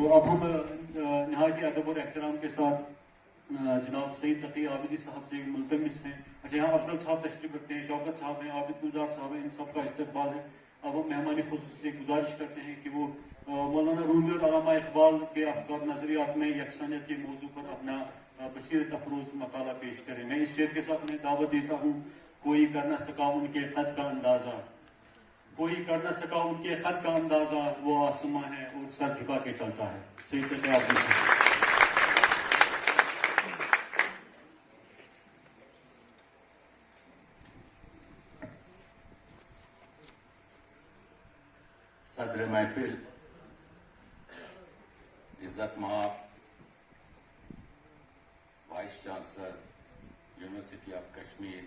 تو اب ہم نہایت ادب اور احترام کے ساتھ جناب سعید تقی عابدی صاحب سے ملتمس ہیں. اچھا یہاں افضل صاحب تشریف رکھتے ہیں, شوکت صاحب ہیں, عابد گلزار صاحب ہیں, ان سب کا استقبال ہے. اب ہم مہمان خصوصی سے گزارش کرتے ہیں کہ وہ مولانا رومی اور علامہ اقبال کے افکار نظریات میں یکسانیت کے موضوع پر اپنا بصیرت افروز مقالہ پیش کریں. میں اس شعر کے ساتھ انہیں دعوت دیتا ہوں. کوئی کر نہ سکا ان کے قد کا اندازہ, کوئی کر نہ سکا ان کے قد کا اندازہ, وہ آسماں ہے اور سر جھکا کے چلتا ہے. سعید تقی عابدی. صدر محفل عزت مآب vice chancellor university of Kashmir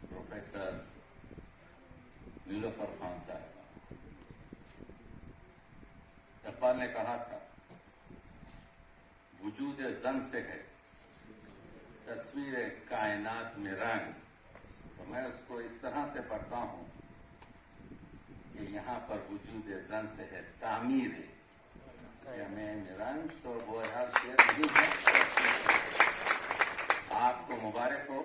professor Nilofar Khan صاحب, اقبال نے کہا تھا وجود زن سے ہے تصویر کائنات میں رنگ, تو میں اس کو اس طرح سے پڑھتا ہوں کہ یہاں پر وجود زن سے ہے تعمیر جمع رنگ, تو وہ ہر شعر نہیں ہے. آپ کو مبارک ہو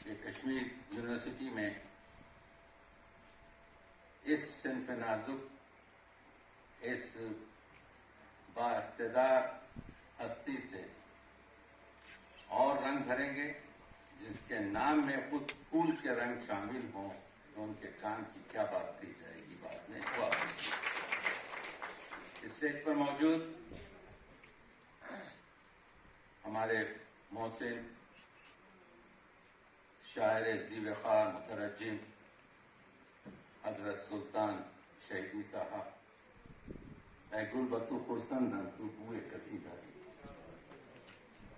کہ کشمیر یونیورسٹی میں اس صنف نازک, اس با اقتدار ہستی سے اور رنگ بھریں گے جس کے نام میں خود پھول کے رنگ شامل ہوں, تو ان کے کام کی کیا بات کی جائے گی. بات نہیں ہوا. اسٹیج پر موجود ہمارے محسن شاعر ذی وقار مترجم حضرت سلطان شہیدی صاحب, اے گل بتو خرسندن تو بوئے قصیدہ.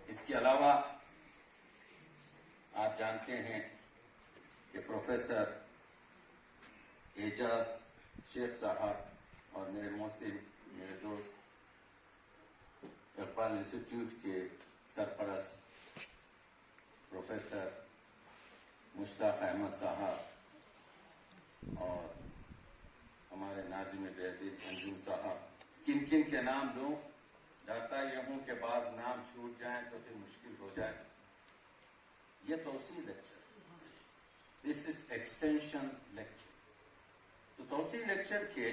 اس کے علاوہ آپ جانتے ہیں کہ پروفیسر اعجاز شیخ صاحب اور میرے محسن, میرے دوست, اقبال انسٹیٹیوٹ کے سرپرست پروفیسر مشتاق احمد صاحب اور ہمارے ناظم بیدین انجم صاحب, کن کن کے نام لوں, ڈرتا یہ ہوں کہ بعض نام چھوٹ جائیں تو پھر مشکل ہو جائے. یہ توسیع لیکچر, دس از ایکسٹینشن لیکچر. تو توسیع لیکچر کے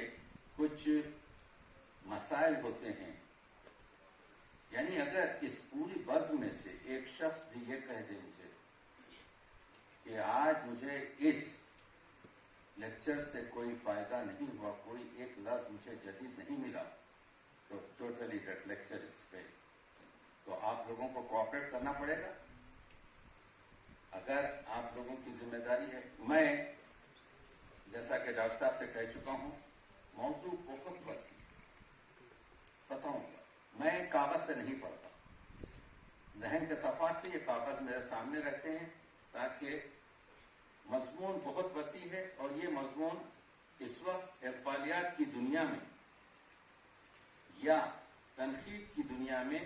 کچھ مسائل ہوتے ہیں. یعنی اگر اس پوری بزم میں سے ایک شخص بھی یہ کہہ دے مجھے کہ آج مجھے اس لیکچر سے کوئی فائدہ نہیں ہوا, کوئی ایک لفظ مجھے جدید نہیں ملا, تو ٹوٹلی دیٹ لیکچر از فیل. تو آپ لوگوں کو کوآپریٹ کرنا پڑے گا. اگر آپ لوگوں کی ذمہ داری ہے, میں جیسا کہ ڈاکٹر صاحب سے کہہ چکا ہوں, موضوع بہت وسیع بتاؤں گا. میں کاغذ سے نہیں پڑھتا, ذہن کے صفحات سے یہ کاغذ میرے سامنے رہتے ہیں, تاکہ مضمون بہت وسیع ہے. اور یہ مضمون اس وقت اقبالیات کی دنیا میں یا تنقید کی دنیا میں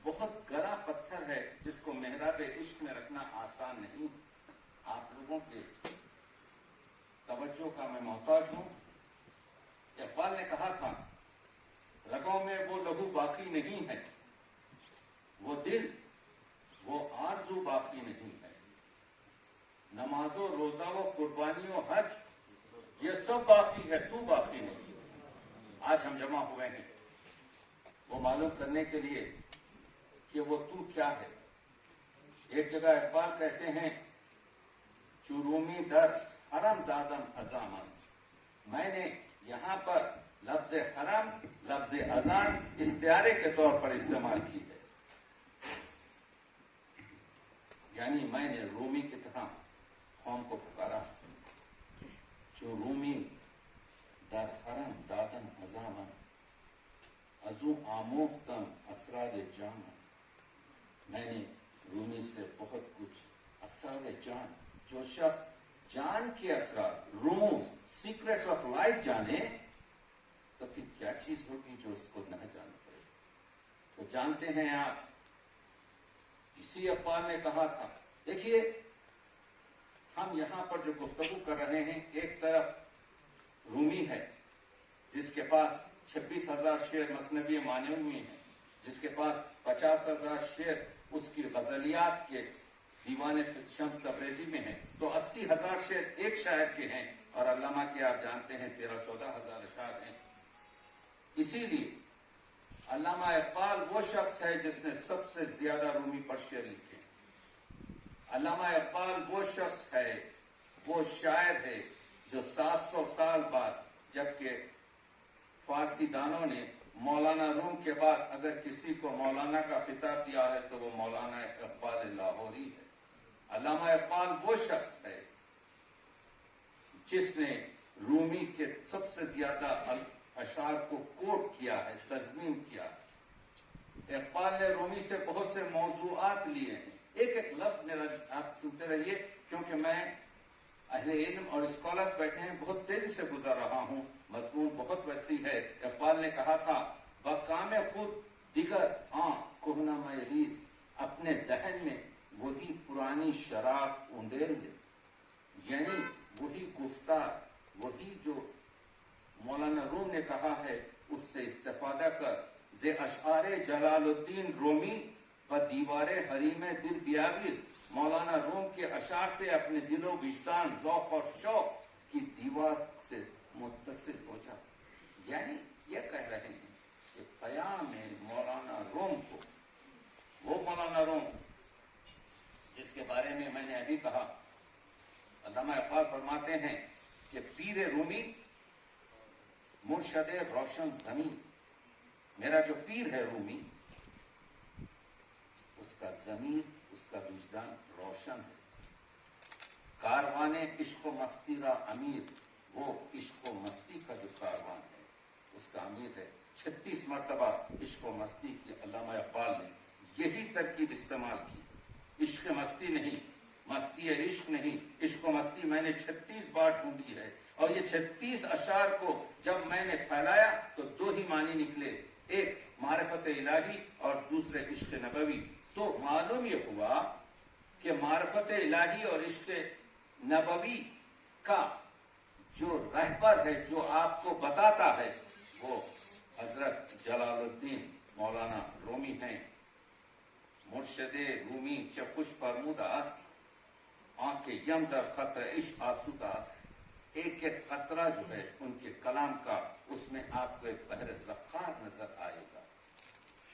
بہت گرا پتھر ہے, جس کو محراب عشق میں رکھنا آسان نہیں. آپ لوگوں کے توجہ کا میں محتاج ہوں. اقبال نے کہا تھا رگوں میں وہ لہو باقی نہیں ہے, وہ دل وہ آرزو باقی نہیں ہے, نماز و روزہ و قربانی و حج یہ سب باقی ہے, تو باقی نہیں. آج ہم جمع ہوئے ہیں وہ معلوم کرنے کے لیے کہ وہ تو کیا ہے. ایک جگہ اقبال کہتے ہیں چرومی در حرم دادم ازامن, میں نے یہاں پر لفظ حرم, لفظ اذان استعارے کے طور پر استعمال کی ہے. یعنی میں نے رومی کی طرح قوم کو پکارا, جو رومی در حرم دادن ازامن, ازو آموختم اسرار جان, میں نے رومی سے بہت کچھ اسرار جان, جو شخص جان کے اسرار, رموز, سیکریٹس آف لائف جانے, تو پھر کیا چیز ہوگی جو اس کو نہ جانا پڑے. تو جانتے ہیں آپ, اسی اقبال نے کہا تھا, دیکھیے ہم یہاں پر جو گفتگو کر رہے ہیں, ایک طرف رومی ہے جس کے پاس 26,000 شعر مثنوی مانے ہوئے ہیں، جس کے پاس 50,000 شعر اس کی غزلیات کے دیوان شمس تبریزی میں ہیں، تو 80,000 شعر ایک شاعر کے ہیں، اور علامہ کے آپ جانتے ہیں 13-14,000 اشعار ہیں۔ اسی لیے علامہ اقبال وہ شخص ہے جس نے سب سے زیادہ رومی پر شعر لکھے۔ علامہ اقبال وہ شخص ہے، وہ شاعر ہے جو 700 سال بعد، جبکہ فارسی دانوں نے مولانا روم کے بعد اگر کسی کو مولانا کا خطاب دیا ہے تو وہ مولانا اقبال لاہوری ہے۔ علامہ اقبال وہ شخص ہے جس نے رومی کے سب سے زیادہ اشعار کو کوٹ کیا ہے، تضمین کیا ہے۔ اقبال نے رومی سے بہت سے موضوعات لیے ہیں۔ ایک ایک لفظ میرا آپ سنتے رہیے، کیونکہ میں اہل علم اور اسکالرز بیٹھے ہیں، بہت تیزی سے گزر رہا ہوں، مضمون بہت وسیع ہے۔ اقبال نے کہا تھا، بکام خود دیگر کہنا میں ریز، اپنے دہن میں وہی پرانی شراب اونڈیل لے، یعنی وہی گفتار، وہی جو مولانا روم نے کہا ہے اس سے استفادہ کر، زِ اشعار جلال الدین رومی و دیوار حریم دل بیابیز، مولانا روم کے اشعار سے اپنے دل و وجدان، ذوق اور شوق کی دیوار سے متصل ہو جا۔ یعنی یہ کہہ رہے ہیں کہ پیام ہے مولانا روم کو، وہ مولانا روم جس کے بارے میں نے ابھی کہا۔ علامہ اقبال فرماتے ہیں کہ پیر رومی مرشد روشن زمین، میرا جو پیر ہے رومی، اس کا ضمیر، اس کا وجدان روشن ہے۔ کاروان عشق و مستی را امیر، وہ عشق و مستی کا جو کاروان ہے اس کا امیر ہے۔ 36 مرتبہ عشق و مستی کی علامہ اقبال نے یہی ترکیب استعمال کی، عشق مستی نہیں، مستی عشق نہیں، عشق و مستی میں نے 36 بار ڈھونڈی ہے، اور یہ 36 اشعار کو جب میں نے پھیلایا تو دو ہی معنی نکلے، ایک معرفت الہی اور دوسرے عشق نبوی۔ تو معلوم یہ ہوا کہ معرفت الہی اور عشق نبوی کا جو رہبر ہے، جو آپ کو بتاتا ہے، وہ حضرت جلال الدین مولانا رومی ہیں۔ مرشد رومی چکش فرموداس، آنکھ یم در خطر عشق آسوداس، ایک ایک قطرہ جو ہے ان کے کلام کا، اس میں آپ کو ایک بحر زخار نظر آئے گا۔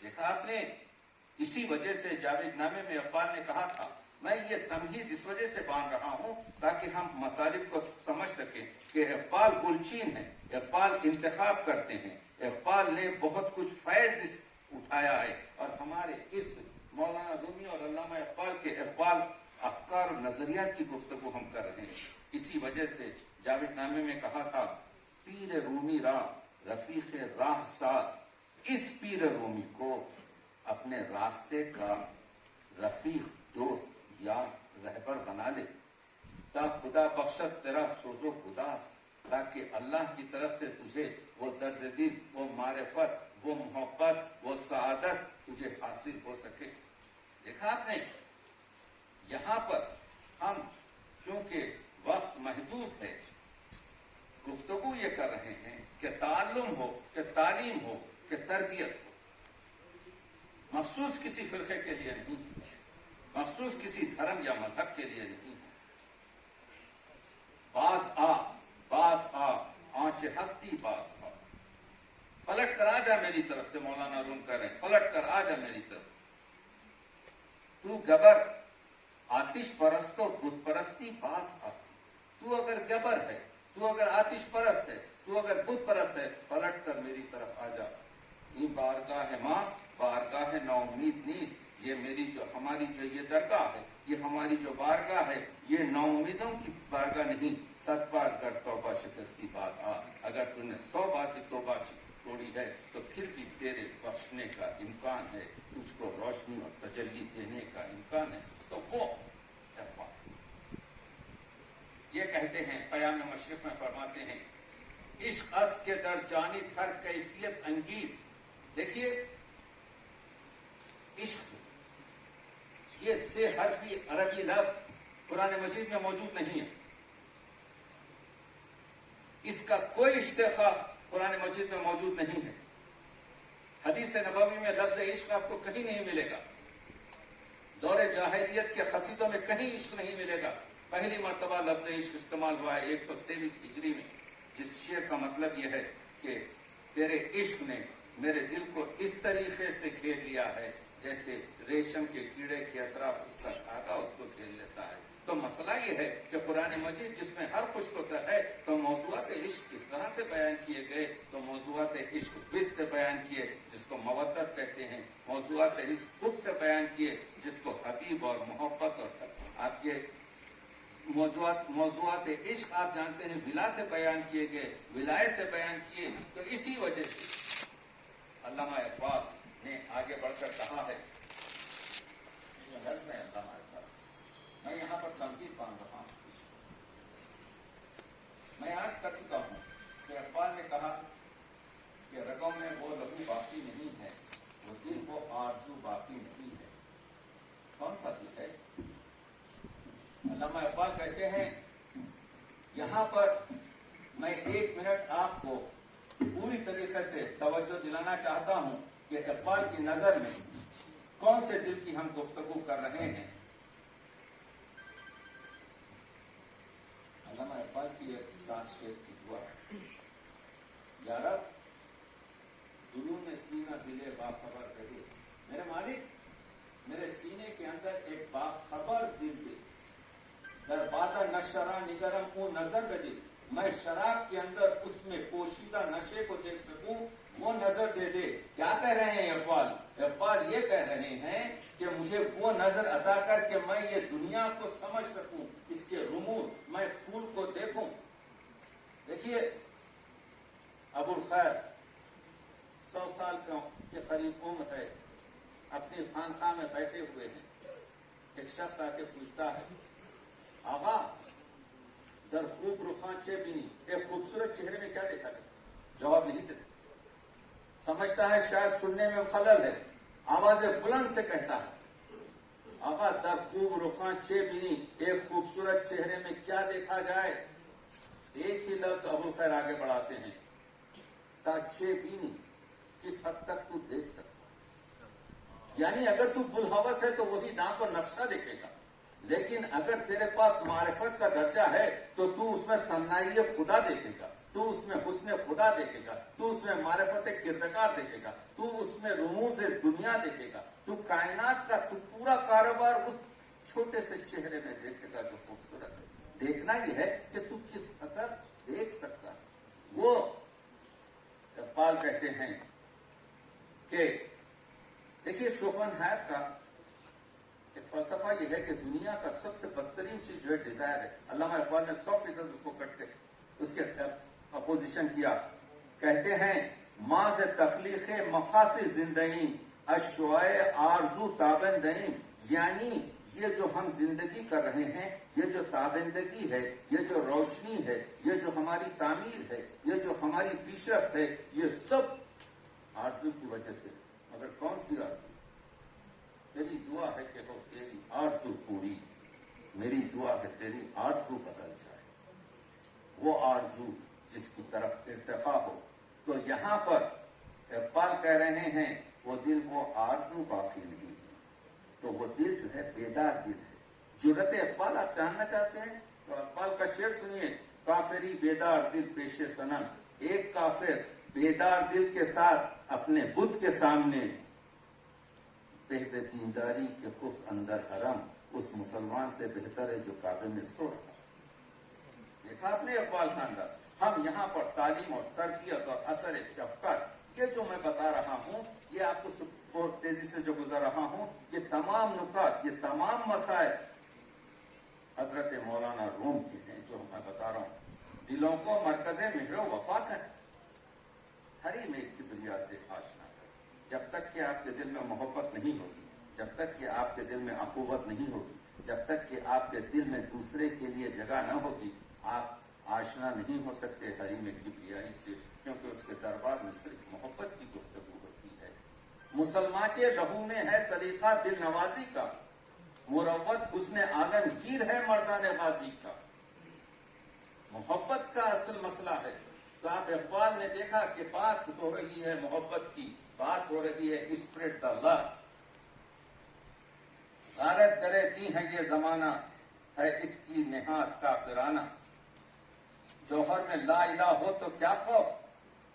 دیکھا آپ نے، اسی وجہ سے جاوید نامے میں اقبال نے کہا تھا، میں یہ تمہید اس وجہ سے باندھ رہا ہوں تاکہ ہم مطالب کو سمجھ سکیں کہ اقبال گلچین ہے، اقبال انتخاب کرتے ہیں، اقبال نے بہت کچھ فیض اٹھایا ہے، اور ہمارے اس مولانا رومی اور علامہ اقبال کے اقبال افکار اور نظریات کی گفتگو ہم کر رہے ہیں۔ اسی وجہ سے جاوید نامے میں کہا تھا، پیر رومی راہ رفیق راہ ساز، اس پیر رومی کو اپنے راستے کا رفیق، دوست یا رہبر بنا لے، تا خدا بخشت تیرا سوز و گداس، تاکہ اللہ کی طرف سے تجھے وہ درد دل، وہ معرفت، وہ محبت، وہ سعادت تجھے حاصل ہو سکے۔ دیکھا آپ نے، یہاں پر ہم چونکہ وقت محدود ہے، گفتگو یہ کر رہے ہیں کہ تعلم ہو، کہ تعلیم ہو، کہ تربیت ہو، مخصوص کسی فرقے کے لیے نہیں ہے، مخصوص کسی دھرم یا مذہب کے لیے نہیں ہے۔ باز آ آنچ ہستی باز آ، پلٹ کر آ جا میری طرف سے، مولانا روم کر رہے ہیں، پلٹ کر آ جا میری طرف۔ تو گبر آتش پرست و بت پرستی باز آ، تو اگر گبر ہے، تو اگر آتش پرست ہے، تو اگر بت پرست ہے، پلٹ کر میری طرف آ جا۔ یہ بارگاہ ماں بارگاہ نا امید نیست، یہ میری جو ہماری جو یہ درگاہ ہے، یہ ہماری جو بارگاہ ہے، یہ نا امیدوں کی بارگاہ نہیں۔ 100 بار گر توبہ شکستی بات آ، اگر تم نے 100 بار بھی توبہ توڑی ہے تو پھر بھی تیرے بخشنے کا امکان ہے، تجھ کو روشنی اور تجلی دینے کا امکان ہے۔ تو وہ یہ کہتے ہیں، پیام مشرق میں فرماتے ہیں، عشق از کے در جانب ہر کیفیت انگیز۔ دیکھیے، عشق یہ سے حرفی عربی لفظ قرآن مجید میں موجود نہیں ہے، اس کا کوئی اشتقاق قرآن مجید میں موجود نہیں ہے. حدیث نبوی میں لفظ عشق آپ کو کہیں نہیں ملے گا. دور جاہلیت کے قصیدوں میں کہیں عشق نہیں ملے گا. پہلی مرتبہ لفظ عشق استعمال ہوا ہے 123 ہجری میں، جس شعر کا مطلب یہ ہے کہ تیرے عشق نے میرے دل کو اس طریقے سے گھیر لیا ہے جیسے ریشم کے کیڑے کے اطراف اس کا دھاگا اس کو گھیر لیتا ہے. تو مسئلہ یہ ہے کہ قرآن مجید جس میں ہر خوش ہوتا ہے، تو موضوعات عشق کس طرح سے بیان کیے گئے؟ تو موضوعات عشق بس سے بیان کیے جس کو مودت کہتے ہیں، موضوعات عشق خود سے بیان کیے جس کو حبیب اور محبت اور آپ کے موضوعات عشق آپ جانتے ہیں ولا سے بیان کیے گئے، ولایت سے بیان کیے. تو اسی وجہ سے علامہ اقبال نے آگے بڑھ کر کہا ہے، میں یہاں پر تنقید باندھ رہا ہوں. میں عرض کر چکا ہوں کہ اقبال نے کہا کہ رگوں میں وہ لہو باقی نہیں ہے، وہ دل وہ آرزو باقی نہیں ہے. کون سا دل ہے؟ علامہ اقبال کہتے ہیں یہاں پر میں 1 منٹ آپ کو پوری طریقے سے توجہ دلانا چاہتا ہوں کہ اقبال کی نظر میں کون سے دل کی ہم گفتگو کر رہے ہیں. علامہ اقبال کی ایک 7 شعر کی دعا ہے. یا رب دلوں میں سینہ دلے باخبر رہے، میرے مالک میرے سینے کے اندر ایک باخبر دل دے. در بادہ نشرا نگرم او نظر بدے، میں شراب کے اندر اس میں پوشیدہ نشے کو دیکھ سکوں، وہ نظر دے دے. کیا کہہ رہے ہیں اقبال؟ اقبال یہ کہہ رہے ہیں کہ مجھے وہ نظر عطا کر کے میں یہ دنیا کو سمجھ سکوں، اس کے رموز، میں پھول کو دیکھوں. دیکھیے ابو الخیر 100 سال کے قریب عمر ہے، اپنی خانقاہ میں بیٹھے ہوئے ہیں. ایک شخص آ کے پوچھتا ہے، آقا در خوب رخاں چے بینی، ایک خوبصورت چہرے میں کیا دیکھا جائے؟ جواب نہیں دیتے. سمجھتا ہے شاید سننے میں خلل ہے، آواز بلند سے کہتا ہے، آقا در خوب رخاں چے بینی، ایک خوبصورت چہرے میں کیا دیکھا جائے؟ ایک ہی لفظ ابو الخیر آگے بڑھاتے ہیں، تا چے بینی، کس حد تک تو دیکھ سکتا. یعنی اگر تو بلحوث ہے تو وہی ناپ و نقشہ دیکھے گا، لیکن اگر تیرے پاس معرفت کا درجہ ہے تو تو اس میں صناعی خدا دیکھے گا، تو اس میں حسن خدا دیکھے گا، تو اس میں معرفت کردگار دیکھے گا، تو اس میں رموز دنیا دیکھے گا، تو کائنات کا تو پورا کاروبار اس چھوٹے سے چہرے میں دیکھے گا جو خوبصورت ہے. دیکھنا یہ ہے کہ تو کس حد تک دیکھ سکتا ہے. وہ اقبال کہتے ہیں کہ دیکھیے شوپنہائر کا ایک فلسفہ یہ ہے کہ دنیا کا سب سے بدترین چیز جو ہے ڈیزائر ہے. علامہ اقبال نے 100% اس کو کٹتے اس کے اپوزیشن کیا. کہتے ہیں ماز تخلیق مخاص زندگی اشوائے آرزو تابندگی، یعنی یہ جو ہم زندگی کر رہے ہیں، یہ جو تابندگی ہے، یہ جو روشنی ہے، یہ جو ہماری تعمیر ہے، یہ جو ہماری پیشرفت ہے، یہ سب آرزو کی وجہ سے. مگر کون سی آرزو؟ تیری دعا ہے کہ ہو تیری آرزو پوری، میری دعا ہے تیری آرزو بدل جائے. وہ آرزو جس کی طرف ارتقا ہو. تو یہاں پر اقبال کہہ رہے ہیں وہ دل وہ آرزو باقی نہیں ہے. تو وہ دل جو ہے بیدار دل ہے. جرأت اقبال آپ جاننا چاہتے ہیں تو اقبال کا شعر سنیے، کافری بیدار دل پیش صنم. ایک کافر بیدار دل کے ساتھ اپنے بت کے سامنے بے دینداری کے خف اندر حرم، اس مسلمان سے بہتر ہے جو کعبے میں سو رہا. دیکھا آپ نے اقبال کا انداز. ہم یہاں پر تعلیم اور تربیت اور اثر شفقت، یہ جو میں بتا رہا ہوں، یہ آپ کو بہت تیزی سے جو گزر رہا ہوں، یہ تمام نکات، یہ تمام مسائل حضرت مولانا روم کے ہیں جو میں بتا رہا ہوں. دلوں کو مرکز مہر و وفا کریں، حریم کبریا سے آشنا کریں. جب تک کہ آپ کے دل میں محبت نہیں ہوگی، جب تک کہ آپ کے دل میں اخوت نہیں ہوگی، جب تک کہ آپ کے دل میں دوسرے کے لیے جگہ نہ ہوگی، آپ آشنا نہیں ہو سکتے حریم کبریائی سے، کیونکہ اس کے دربار میں صرف محبت کی گفتگو ہوتی ہے. مسلمان کے لہو میں ہے سلیقہ دل نوازی کا، مروت حسن عالمگیر ہے مردان غازی کا. محبت کا اصل مسئلہ ہے. تو آپ اقبال نے دیکھا کہ بات ہو رہی ہے محبت کی، بات ہو رہی ہے اسپرٹ دا لو. غارت کرے دی ہے یہ زمانہ، ہے اس کی نہاد کافرانہ. جوہر میں لا الہ ہو تو کیا خوف،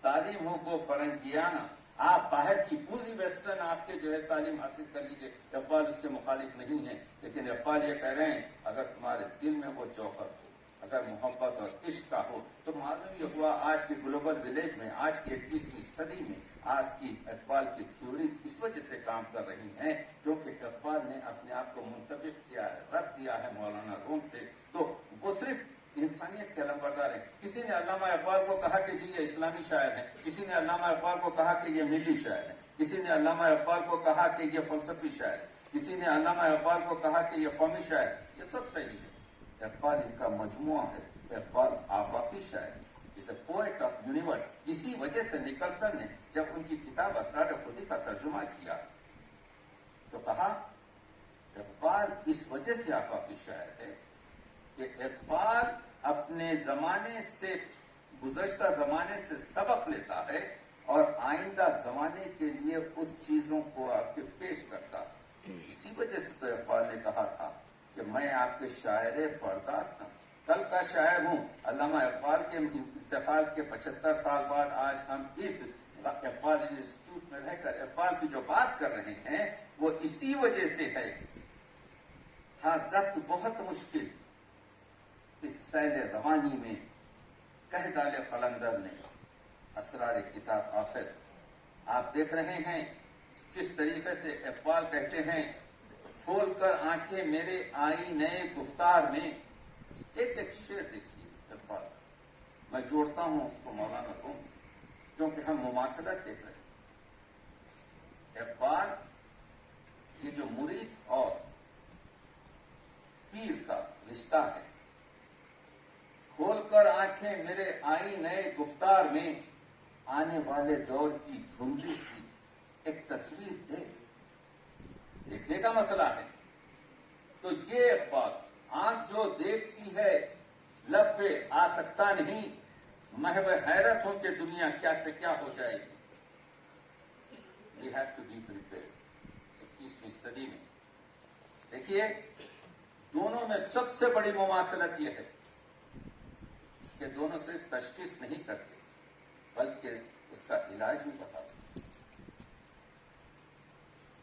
تعلیم ہو گو فرنگیانہ. آپ باہر کی پوری ویسٹرن آپ کے جو ہے تعلیم حاصل کر لیجئے، اقبال اس کے مخالف نہیں ہیں، لیکن اقبال یہ کہہ رہے ہیں اگر تمہارے دل میں وہ جوہر ہو، اگر محبت اور عشق کا ہو. تو معلوم یہ ہوا آج کے گلوبل ولیج میں، آج کی 21ویں صدی میں، آج کی اقبال کی تھیوریز اس وجہ سے کام کر رہی ہیں کیونکہ اقبال نے اپنے آپ کو منطبق کیا ہے، رد دیا ہے مولانا روم سے. تو وہ صرف انسانیت کے علمبردار ہیں. کسی نے علامہ اقبال کو کہا کہ جی یہ اسلامی شاعر ہیں، کسی نے علامہ اقبال کو کہا کہ یہ ملی شاعر ہیں، کسی نے علامہ اقبال کو کہا کہ یہ فلسفی شاعر ہے، کسی نے علامہ اقبال کو کہا کہ یہ قومی شاعر. یہ سب صحیح ہے، اقبال ان کا مجموعہ ہے. اقبال آفاقی شاعر ہے، از اے پوئٹ آف یونیورس. اسی وجہ سے نکلسن نے جب ان کی کتاب اسرار خودی کا ترجمہ کیا تو کہا اقبال اس وجہ سے آفاقی شاعر ہے کہ اقبال اپنے زمانے سے، گزشتہ زمانے سے سبق لیتا ہے اور آئندہ زمانے کے لیے اس چیزوں کو آپ کے پیش کرتا ہے. اسی وجہ سے تو اقبال نے کہا تھا کہ میں آپ کے شاعر فرداست ہوں، کل کا شاعر ہوں. علامہ اقبال کے انتقال کے 75 سال بعد آج ہم اس اقبال انسٹیٹیوٹ میں رہ کر اقبال کی جو بات کر رہے ہیں وہ اسی وجہ سے ہے. تھا ضبط بہت مشکل اس سیل روانی میں، کہہ ڈالے قلندر نے اسرار کتاب آخر. آپ دیکھ رہے ہیں کس طریقے سے اقبال کہتے ہیں کھول کر آنکھیں میرے آئی نئے گفتار میں. ایک ایک شعر دیکھیے اقبال، میں جوڑتا ہوں اس کو مولانا روم سے کیونکہ ہم مماثلت دیکھ رہے ہیں. اقبال یہ جو مرید اور پیر کا رشتہ ہے، کھول کر آنکھیں میرے آئی نئے گفتار میں، آنے والے دور کی دھندلی سی ایک تصویر دیکھنے کا مسئلہ ہے. تو یہ اقبال، آنکھ جو دیکھتی ہے لب پہ آ سکتا نہیں، محو حیرت ہو کہ دنیا کیا سے کیا ہو جائے گی. We have to be prepared. 21ویں صدی میں دیکھیے دونوں میں سب سے بڑی مماثلت یہ ہے کہ دونوں صرف تشخیص نہیں کرتے بلکہ اس کا علاج بھی بتاتے.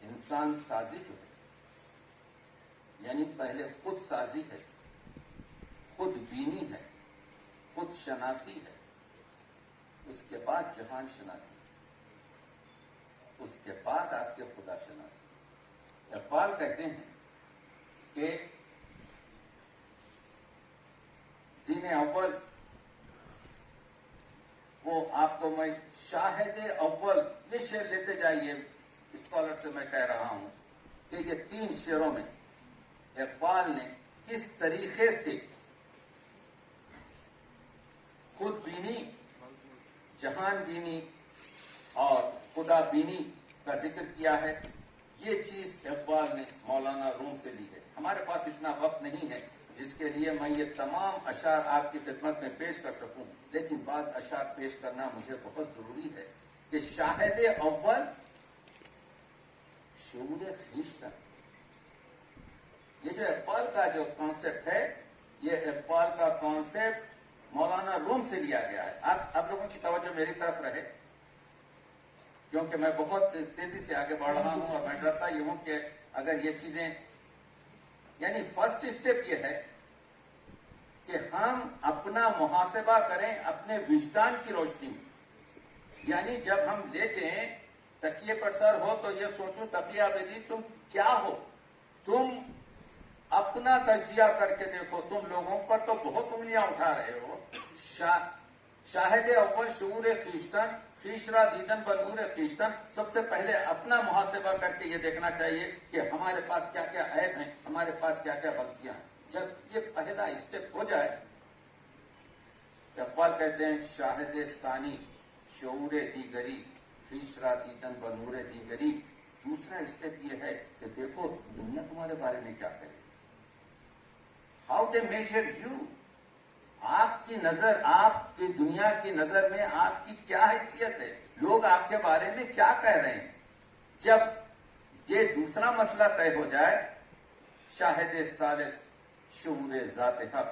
انسان سازی جو ہے یعنی پہلے خود سازی ہے، خود بینی ہے، خود شناسی ہے، اس کے بعد جہان شناسی، اس کے بعد آپ کے خدا شناسی. اقبال کہتے ہیں کہ زین اول، وہ آپ کو میں شاہد اول، یہ شعر لیتے جائیے. اسکالر سے میں کہہ رہا ہوں کہ یہ 3 شعروں میں اقبال نے کس طریقے سے خود بینی، جہان بینی اور خدا بینی کا ذکر کیا ہے. یہ چیز اقبال نے مولانا روم سے لی ہے. ہمارے پاس اتنا وقت نہیں ہے جس کے لیے میں یہ تمام اشعار آپ کی خدمت میں پیش کر سکوں، لیکن بعض اشعار پیش کرنا مجھے بہت ضروری ہے کہ شاہد اول شعور خویشتن، یہ جو اقبال کا جو کانسیپٹ ہے، یہ اقبال کا کانسیپٹ مولانا روم سے لیا گیا ہے. آپ لوگوں کی توجہ میری طرف رہے کیونکہ میں بہت تیزی سے آگے بڑھ رہا ہوں اور میں ڈرتا یہ ہوں کہ اگر یہ چیزیں، یعنی فرسٹ اسٹیپ یہ ہے کہ ہم اپنا محاسبہ کریں اپنے وجدان کی روشنی میں. یعنی جب ہم لیٹیں تکیے پر سر ہو تو یہ سوچوں تقیہ بدی تم کیا ہو. تم اپنا تجزیہ کر کے دیکھو. تم لوگوں پر تو بہت انگلیاں اٹھا رہے ہو. شاہد اول شعور خویشتن، خویشرا دیدن بنور خویشتن. سب سے پہلے اپنا محاسبہ کر کے یہ دیکھنا چاہیے کہ ہمارے پاس کیا کیا عیب ہیں، ہمارے پاس کیا کیا غلطیاں ہیں. جب یہ پہلا اسٹیپ ہو جائے، اقبال کہتے ہیں شاہد ثانی شعور دیگری، خویشرا دیدن بنور دیگری. دوسرا اسٹیپ یہ ہے کہ دیکھو دنیا تمہارے بارے میں کیا کہے. How they measure you. آپ کی نظر، آپ کی دنیا کی نظر میں آپ کی کیا حیثیت ہے؟ لوگ آپ کے بارے میں کیا کہہ رہے ہیں؟ جب یہ دوسرا مسئلہ طے ہو جائے، شاہد ثالث شعور ذات حق،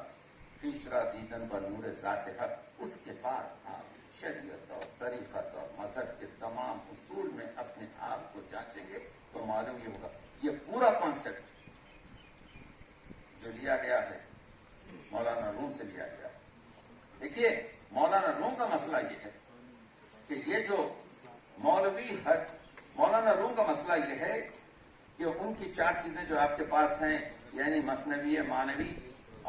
تیسرا دیدن پر نور ذات حق، اس کے بعد آپ شریعت اور طریقت اور مذہب کے تمام اصول میں اپنے آپ کو جانچیں گے تو معلوم یہ ہوگا یہ پورا کانسیپٹ جو لیا گیا ہے مولانا روم سے لیا گیا ہے۔ دیکھیے مولانا روم کا مسئلہ یہ ہے کہ یہ جو مولانا روم کا مسئلہ یہ ہے کہ ان کی چار چیزیں جو آپ کے پاس ہیں، یعنی مثنوی مانوی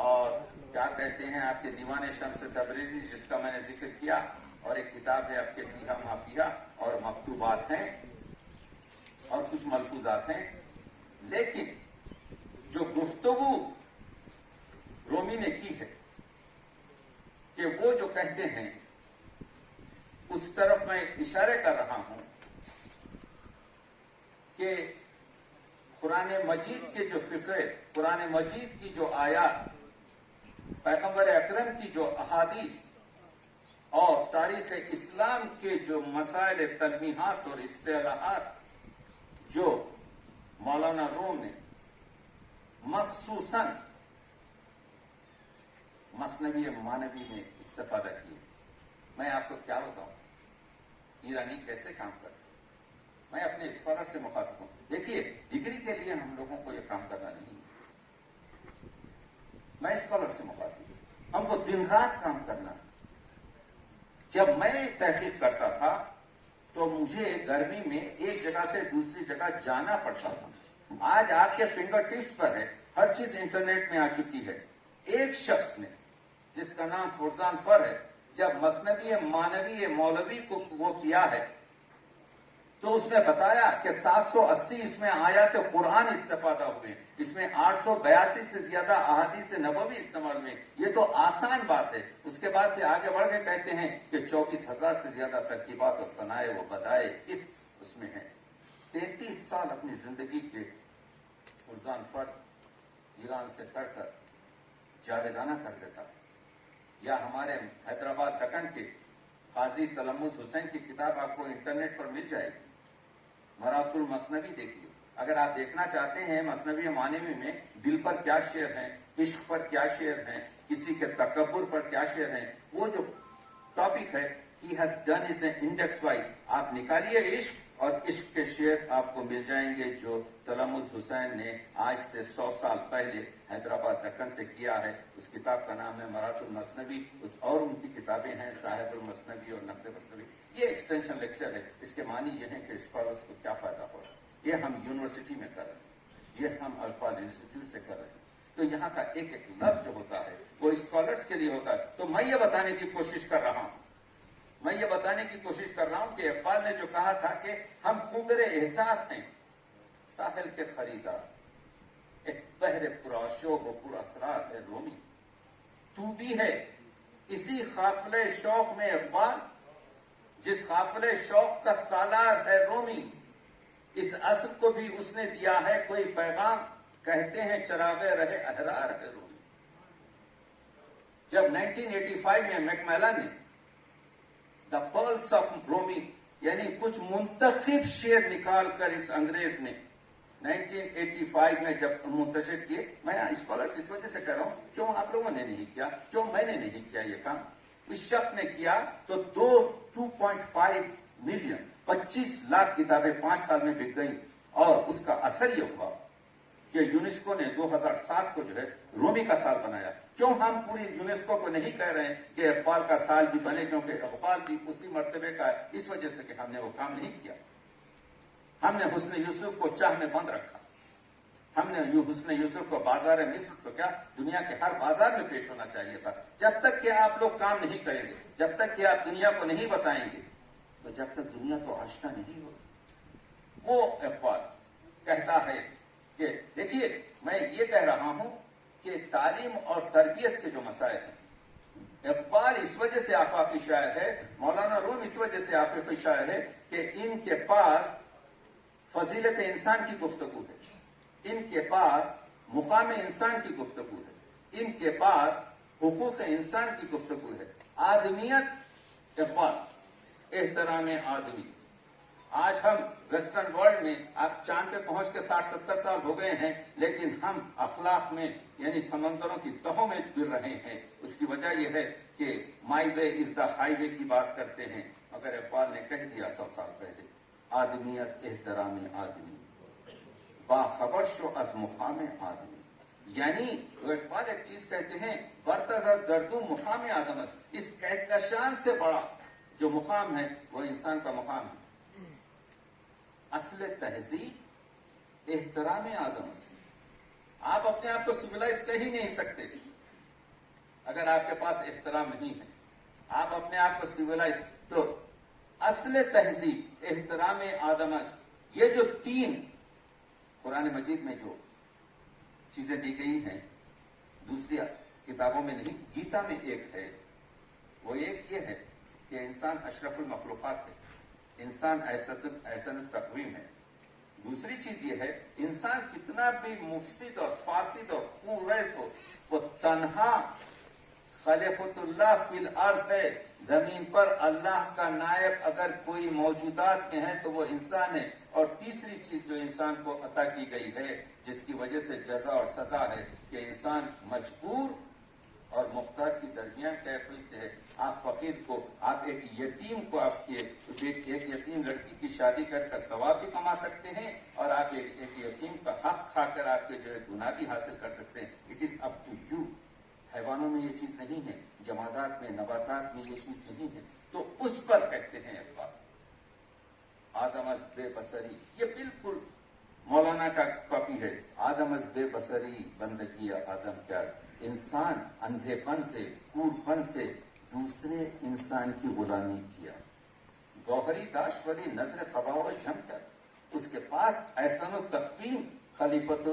اور کیا کہتے ہیں آپ کے دیوان شمس تبریزی جس کا میں نے ذکر کیا، اور ایک کتاب ہے آپ کے فیہا ما فیہا، اور مکتوبات ہیں اور کچھ ملفوظات ہیں، لیکن جو گفتگو رومی نے کی ہے کہ وہ جو کہتے ہیں اس طرف میں اشارے کر رہا ہوں کہ قرآن مجید کے جو فقرے، قرآن مجید کی جو آیات، پیغمبر اکرم کی جو احادیث اور تاریخ اسلام کے جو مسائل تلمیحات اور اصطلاحات جو مولانا روم نے مخصوصاً مثنوی مانوی میں استفادہ کیا، میں آپ کو کیا بتاؤں ایرانی کیسے کام کرتے، میں اپنے اسکالر سے مخاطب ہوں۔ دیکھیے ڈگری کے لیے ہم لوگوں کو یہ کام کرنا نہیں، میں اسکالر سے مخاطب ہوں، ہم کو دن رات کام کرنا۔ جب میں تحقیق کرتا تھا تو مجھے گرمی میں ایک جگہ سے دوسری جگہ جانا پڑتا تھا، آج آپ کے فنگر ٹپس پر ہے، ہر چیز انٹرنیٹ میں آ چکی ہے۔ ایک شخص نے جس کا نام فرزان فر ہے، جب مثنوی مانوی مولوی کو وہ کیا ہے تو اس نے بتایا کہ 780 اس میں آیات قرآن استفادہ ہوئے، اس میں 882 سے زیادہ احادیث نبوی استعمال ہوئے۔ یہ تو آسان بات ہے۔ اس کے بعد سے آگے بڑھ کے کہتے ہیں کہ 24,000 سے زیادہ ترکیبات اور صنائع و بدائع اس میں ہیں۔ 33 سال اپنی زندگی کے فرزان فرد ایران سے کر جاویدانہ کر دیتا، یا ہمارے حیدرآباد دکن کے قاضی تلمذ حسین کی کتاب آپ کو انٹرنیٹ پر مل جائے گی، مرات المثنوی دیکھیے۔ اگر آپ دیکھنا چاہتے ہیں مثنوی مانوی میں دل پر کیا شعر ہیں، عشق پر کیا شعر ہیں، کسی کے تکبر پر کیا شعر ہیں، وہ جو ٹاپک ہے he has done is an index wise، آپ نکالیے عشق اور عشق کے شعر آپ کو مل جائیں گے جو تلمذ حسین نے آج سے 100 سال پہلے حیدرآباد دکن سے کیا ہے۔ اس کتاب کا نام ہے مرات المثنوی، اور ان کی کتابیں ہیں صاحب المثنوی اور نقد مثنوی۔ یہ ایکسٹینشن لیکچر ہے، اس کے معنی یہ ہے کہ اسکالرس کو کیا فائدہ ہو رہا ہے۔ یہ ہم یونیورسٹی میں کر رہے ہیں، یہ ہم الفاظ انسٹیٹیوٹ سے کر رہے ہیں، تو یہاں کا ایک ایک لفظ جو ہوتا ہے وہ اسکالرس کے لیے ہوتا ہے۔ تو میں یہ بتانے کی کوشش کر رہا ہوں کہ اقبال نے جو کہا تھا کہ ہم خوگر احساس ہیں، ساحل کے خریدار، ایک بحر پورا شوق و پورا اسرار ہے رومی، تو بھی ہے اسی قافلے شوق میں اقبال، جس قافلے شوق کا سالار ہے رومی، اس عصر کو بھی اس نے دیا ہے کوئی پیغام، کہتے ہیں چراغے رہے احرار ہے رومی۔ جب 1985 میں میکمیلن نے دا پلس آف رومی یعنی کچھ منتخب شعر نکال کر اس انگریز نے 1985 میں جب منتشر کیے، میں اسکالرس اس وجہ سے کہہ رہا ہوں جو آپ لوگوں نے نہیں کیا، جو میں نے نہیں کیا یہ کام، اس شخص نے کیا تو 2.5 ملین 25 لاکھ کتابیں 5 سال میں بک گئیں، اور اس کا اثر یہ ہوا کہ یونیسکو نے 2007 کو جو ہے رومی کا سال بنایا۔ کیوں ہم پوری یونیسکو کو نہیں کہہ رہے ہیں کہ اقبال کا سال بھی بنے، کیونکہ اقبال بھی اسی مرتبے کا ہے، اس وجہ سے کہ ہم نے وہ کام نہیں کیا۔ ہم نے حسن یوسف کو چاہ میں بند رکھا، ہم نے حسن یوسف کو بازار مصر تو کیا دنیا کے ہر بازار میں پیش ہونا چاہیے تھا۔ جب تک کہ آپ لوگ کام نہیں کریں گے، جب تک کہ آپ دنیا کو نہیں بتائیں گے، تو جب تک دنیا کو آشنا نہیں ہوگی۔ وہ اقبال کہتا ہے کہ دیکھیے میں یہ کہہ رہا ہوں کہ تعلیم اور تربیت کے جو مسائل ہیں، اقبال اس وجہ سے آفاقی شاعر ہے، مولانا روم اس وجہ سے آفاقی شاعر ہے کہ ان کے پاس فضیلت انسان کی گفتگو ہے، ان کے پاس مقام انسان کی گفتگو ہے، ان کے پاس حقوق انسان کی گفتگو ہے. آدمیت اقبال، احترام آدمی. آج ہم ویسٹرن ورلڈ میں آپ چاند پہ پہنچ کے 60-70 سال ہو گئے ہیں، لیکن ہم اخلاق میں یعنی سمندروں کی تہوں میں گر رہے ہیں. اس کی وجہ یہ ہے کہ مائی وے از دا ہائی وے کی بات کرتے ہیں، مگر اقبال نے کہہ دیا 100 سال پہلے، آدمیت احترام آدمی، باخبر شو از مقام آدمی. یعنی اقبال ایک چیز کہتے ہیں، برتز از گردو مقام آدم است. اس کہکشان سے بڑا جو مقام ہے وہ انسان کا مقام ہے. اصل تہذیب احترام آدم است. آپ اپنے آپ کو سویلائز کہہ ہی نہیں سکتے اگر آپ کے پاس احترام نہیں ہے. آپ اپنے آپ کو سویلائز، تو اصل تہذیب احترام آدم است. یہ جو 3 قرآن مجید میں جو چیزیں دی گئی ہیں، دوسری کتابوں میں نہیں، گیتا میں ایک ہے. وہ ایک یہ ہے کہ انسان اشرف المخلوقات ہے، انسان احسن تقویم ہے. دوسری چیز یہ ہے، انسان کتنا بھی مفسد اور فاسد اور خونریز ہو، وہ تنہا خلیفۃ اللہ فی الارض ہے. زمین پر اللہ کا نائب اگر کوئی موجودات میں ہے تو وہ انسان ہے. اور تیسری چیز جو انسان کو عطا کی گئی ہے، جس کی وجہ سے جزا اور سزا ہے، کہ انسان مجبور اور مختار کی درمیان کیفیت ہے. آپ فقیر کو، آپ ایک یتیم کو، آپ کی ایک یتیم لڑکی کی شادی کر کر ثواب بھی کما سکتے ہیں، اور آپ ایک یتیم کا حق کھا کر آپ کے جو ہے گناہ بھی حاصل کر سکتے ہیں. It is up to you. حیوانوں میں یہ چیز نہیں ہے، جمادات میں، نباتات میں یہ چیز نہیں ہے. تو اس پر کہتے ہیں اقبال، آدم از بے بصری. یہ بالکل مولانا کا کاپی ہے. آدم از بے بصری بندگی آدم کیا. انسان اندھے پن سے، کور پن سے دوسرے انسان کی غلامی کیا. گوہری داشت ولی نظر قباو جم کر. اس کے پاس احسن و تقویم خلیفۃ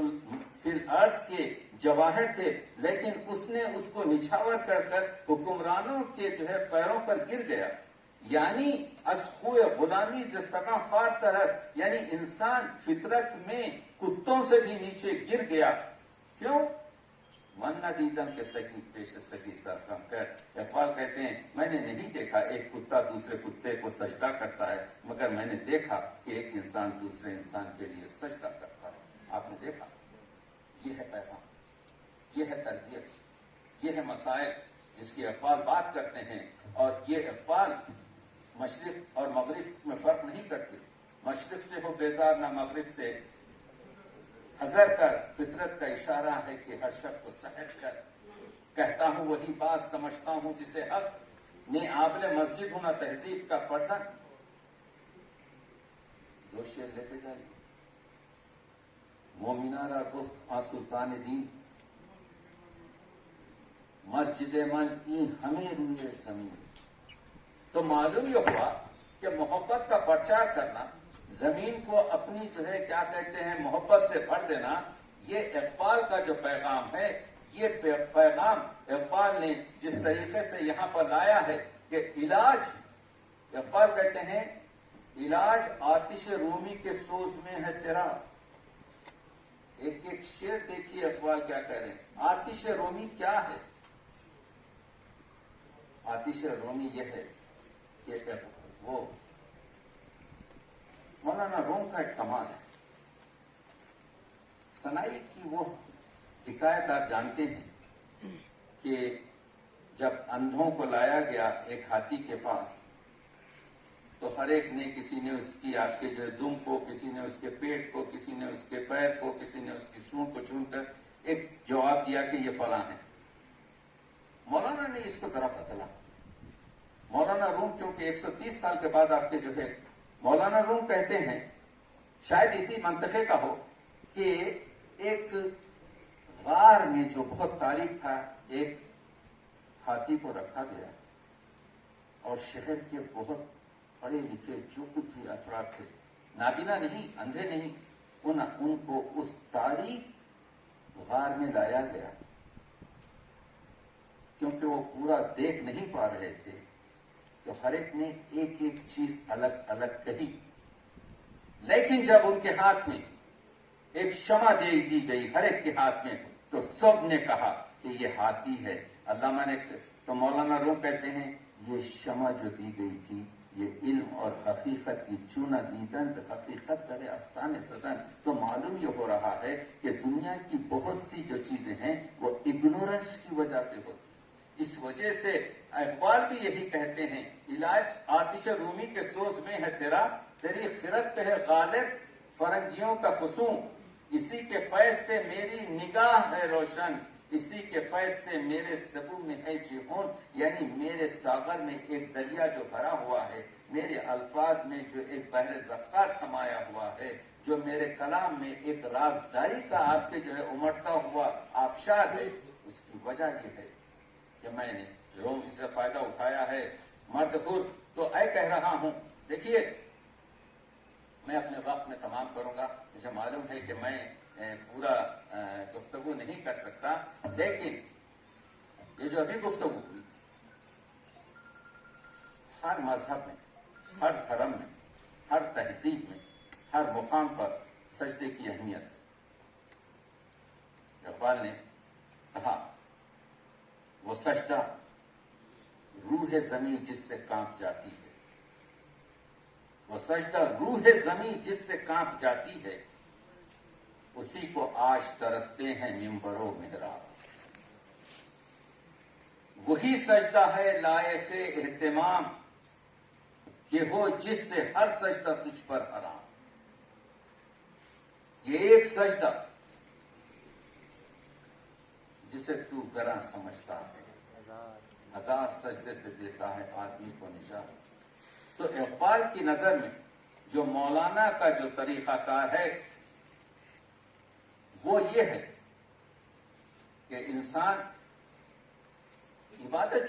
فی الارض کے جواہر تھے، لیکن اس نے اس کو نچھاور کر کر حکمرانوں کے جو ہے پیروں پر گر گیا. یعنی از خوئے غلامی ز سگاں خار ترس، یعنی انسان فطرت میں کتوں سے بھی نیچے گر گیا. کیوں؟ من نہ دیدم کہ سگی پیش سگی سرخم کر. اقبال کہتے ہیں، میں نے نہیں دیکھا ایک کتا دوسرے کتے کو سجدہ کرتا ہے، مگر میں نے دیکھا کہ ایک انسان دوسرے انسان کے لیے سجدہ کرتا ہے. آپ نے دیکھا. یہ ہے پیغام، یہ ہے تربیت، یہ ہے مسائل جس کی اقبال بات کرتے ہیں. اور یہ اقبال مشرق اور مغرب میں فرق نہیں کرتے. مشرق سے ہو بیزار نہ مغرب سے حذر کر. فطرت کا اشارہ ہے کہ ہر شخص کو سحر کر. کہتا ہوں وہی بات سمجھتا ہوں جسے حق، نہ عابل مسجد ہوں نہ تہذیب کا فرزند. 2 شعر لیتے جائیے. مومنہ را گفت آ سلطان دین، مسجد من این ہمیں روئے زمین. تو معلوم یہ ہوا کہ محبت کا پرچار کرنا، زمین کو اپنی جو ہے کیا کہتے ہیں محبت سے بھر دینا، یہ اقبال کا جو پیغام ہے. یہ پیغام اقبال نے جس طریقے سے یہاں پر لایا ہے کہ علاج، اقبال کہتے ہیں علاج آتش رومی کے سوز میں ہے تیرا. ایک شعر دیکھیے اقبال کیا کہہ رہے ہیں. آتش رومی کیا ہے؟ آتش رومی یہ ہے کہ وہ مولانا روم کا ایک کمال ہے. سنائی کی وہ حکایت آپ جانتے ہیں کہ جب اندھوں کو لایا گیا ایک ہاتھی کے پاس، تو ہر ایک نے، کسی نے اس کی آپ کے جو دم کو، کسی نے اس کے پیٹ کو، کسی نے اس کے پیر کو، کسی نے اس کی سونڈ کو چون کر ایک جواب دیا کہ یہ فلاں ہے. مولانا نے اس کو ذرا بدلا. مولانا روم چونکہ 130 سال کے بعد آپ کے جو ہے، مولانا روم کہتے ہیں شاید اسی منطقے کا ہو کہ ایک غار میں جو بہت تاریک تھا، ایک ہاتھی کو رکھا گیا، اور شہر کے بہت پڑھے لکھے جو کچھ بھی افراد تھے، نابینا نہیں، اندھے نہیں، ان کو اس تاریک غار میں لایا گیا، کیونکہ وہ پورا دیکھ نہیں پا رہے تھے. تو ہر ایک نے ایک ایک چیز الگ الگ کہی، لیکن جب ان کے ہاتھ میں ایک شمع دے دی گئی ہر ایک کے ہاتھ میں، تو سب نے کہا کہ یہ ہاتھی ہے. علامہ نے تو مولانا روم کہتے ہیں یہ شمع جو دی گئی تھی یہ علم اور حقیقت کی چونہ دیدن حقیقت در افسانے زدن، تو معلوم یہ ہو رہا ہے کہ دنیا کی بہت سی جو چیزیں ہیں وہ اگنورنس کی وجہ سے ہوتی. اس وجہ سے اقبال بھی یہی کہتے ہیں، علاج آتش رومی کے سوز میں ہے تیرا، تیری خرد پہ ہے غالب فرنگیوں کا فسوں، اسی کے فیض سے میری نگاہ ہے روشن، اسی کے فیض سے میرے سبو میں ہے جہون. یعنی میرے ساغر میں ایک دریا جو بھرا ہوا ہے، میرے الفاظ میں جو ایک بحر ذخار سمایا ہوا ہے، جو میرے کلام میں ایک رازداری کا آپ کے جو ہے امڑتا ہوا آبشار ہے، اس کی وجہ یہ ہے کہ میں نے روم اس سے فائدہ اٹھایا ہے. مرد خود تو اے کہہ رہا ہوں. دیکھیے میں اپنے وقت میں تمام کروں گا، مجھے معلوم ہے کہ میں پورا گفتگو نہیں کر سکتا، لیکن یہ جو ابھی گفتگو ہوئی ہر مذہب میں، ہر دھرم میں، ہر تہذیب میں، ہر مقام پر سجدے کی اہمیت ہے. اقبال نے کہا وہ سجدہ روح زمیں جس سے کانپ جاتی ہے، وہ سجدہ روح زمیں جس سے کانپ جاتی ہے، اسی کو آج ترستے ہیں ممبر و محراب. وہی سجدہ ہے لائق اہتمام کہ ہو جس سے ہر سجدہ تجھ پر حرام. یہ ایک سجدہ جسے تو گراں سمجھتا ہے، ہزار سجدے سے دیتا ہے آدمی کو نشان. تو اقبال کی نظر میں جو مولانا کا جو طریقہ کار ہے وہ یہ ہے کہ انسان عبادت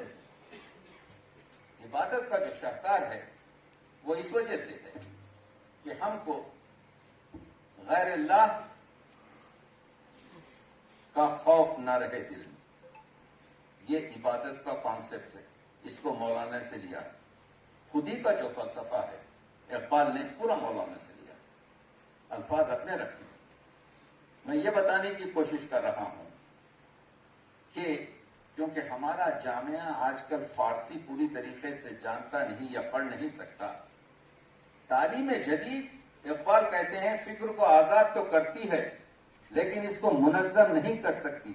کا جو شاہکار ہے وہ اس وجہ سے ہے کہ ہم کو غیر اللہ کا خوف نہ رہے دل میں. یہ عبادت کا کانسیپٹ ہے، اس کو مولانا سے لیا. خودی کا جو فلسفہ ہے اقبال نے پورا مولانا سے لیا، الفاظ اپنے رکھے. میں یہ بتانے کی کوشش کر رہا ہوں کہ کیونکہ ہمارا جامعہ آج کل فارسی پوری طریقے سے جانتا نہیں یا پڑھ نہیں سکتا. تعلیم جدید اقبال کہتے ہیں فکر کو آزاد تو کرتی ہے لیکن اس کو منظم نہیں کر سکتی،